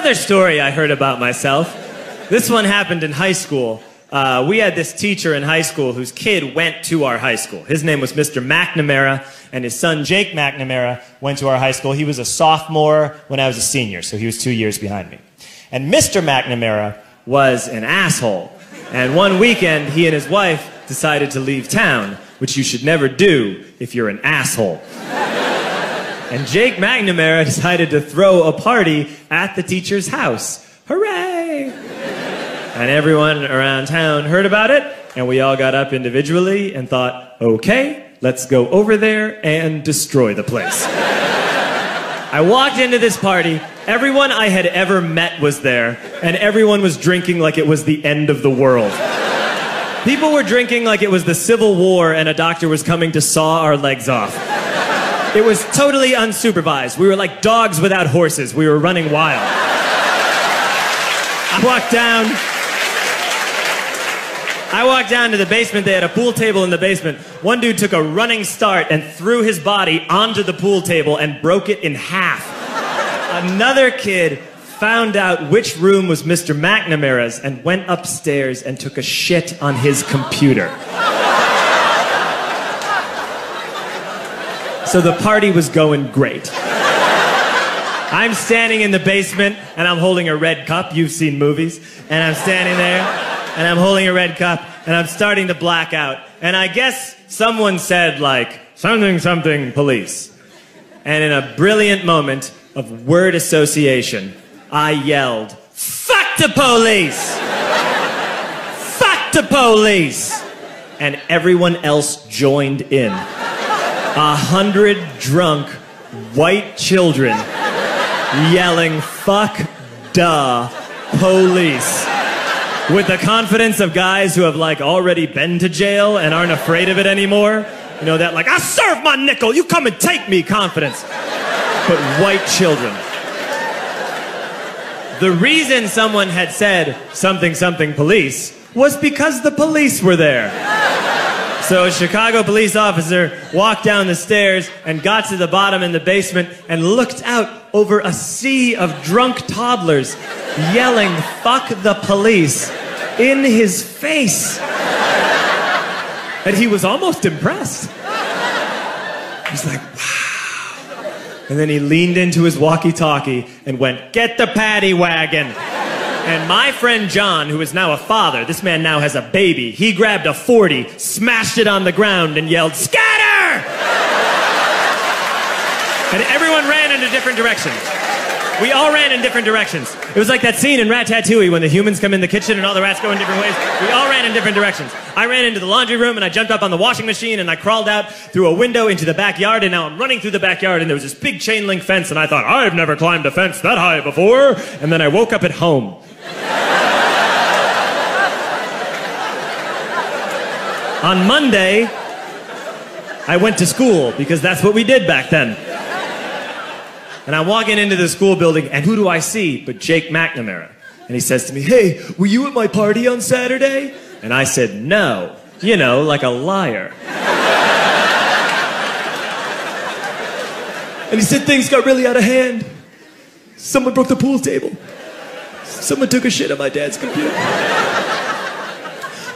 another story I heard about myself. This one happened in high school. We had this teacher in high school whose kid went to our high school. His name was Mr. McNamara, and his son Jake McNamara went to our high school. He was a sophomore when I was a senior, so he was 2 years behind me. And Mr. McNamara was an asshole. And one weekend, he and his wife decided to leave town, which you should never do if you're an asshole. And Jake McNamara decided to throw a party at the teacher's house. Hooray! And everyone around town heard about it, and we all got up individually and thought, okay, let's go over there and destroy the place. I walked into this party, everyone I had ever met was there, and everyone was drinking like it was the end of the world. People were drinking like it was the Civil War and a doctor was coming to saw our legs off. It was totally unsupervised. We were like dogs without horses. We were running wild. I walked down to the basement. They had a pool table in the basement. One dude took a running start and threw his body onto the pool table and broke it in half. Another kid found out which room was Mr. McNamara's and went upstairs and took a shit on his computer. So the party was going great. I'm standing in the basement and I'm holding a red cup. You've seen movies. And I'm standing there and I'm holding a red cup and I'm starting to black out. And I guess someone said like, something, something, police. And in a brilliant moment of word association, I yelled, fuck the police! Fuck the police! And everyone else joined in. 100 drunk white children yelling, fuck the police. With the confidence of guys who have like already been to jail and aren't afraid of it anymore. You know, that like, I serve my nickel, you come and take me confidence. But white children. The reason someone had said something, something, police was because the police were there. So a Chicago police officer walked down the stairs and got to the bottom in the basement and looked out over a sea of drunk toddlers yelling, fuck the police, in his face. And he was almost impressed. He's like, wow. And then he leaned into his walkie-talkie and went, get the paddy wagon. And my friend John, who is now a father, this man now has a baby, he grabbed a 40, smashed it on the ground, and yelled, scatter! And everyone ran in different directions. We all ran in different directions. It was like that scene in Ratatouille when the humans come in the kitchen and all the rats go in different ways. We all ran in different directions. I ran into the laundry room and I jumped up on the washing machine and I crawled out through a window into the backyard, and now I'm running through the backyard and there was this big chain link fence and I thought, I've never climbed a fence that high before. And then I woke up at home. On Monday, I went to school because that's what we did back then. And I'm walking into the school building, and who do I see but Jake McNamara? And he says to me, hey, were you at my party on Saturday? And I said, no. You know, like a liar. And he said things got really out of hand. Someone broke the pool table. Someone took a shit on my dad's computer.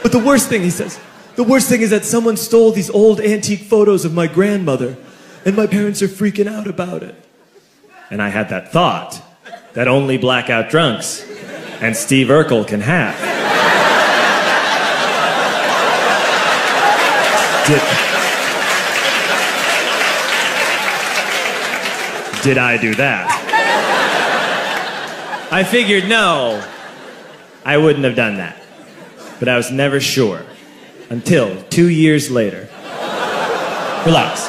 But the worst thing, he says, the worst thing is that someone stole these old antique photos of my grandmother, and my parents are freaking out about it. And I had that thought that only blackout drunks and Steve Urkel can have. Did I do that? I figured, no, I wouldn't have done that. But I was never sure. Until 2 years later. Relax.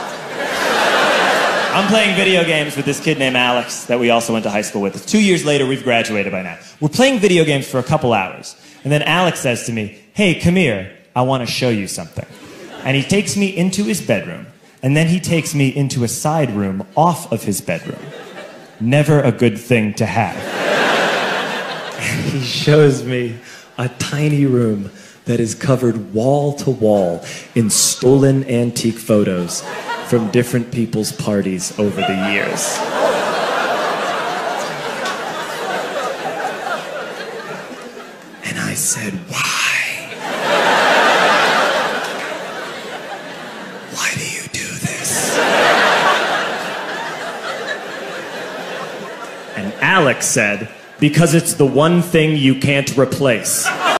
I'm playing video games with this kid named Alex that we also went to high school with. 2 years later, we've graduated by now. We're playing video games for a couple hours. And then Alex says to me, hey, come here, I want to show you something. And he takes me into his bedroom. And then he takes me into a side room off of his bedroom. Never a good thing to have. And he shows me a tiny room that is covered wall to wall in stolen antique photos from different people's parties over the years. said, why? Why do you do this? And Alex said, because it's the one thing you can't replace.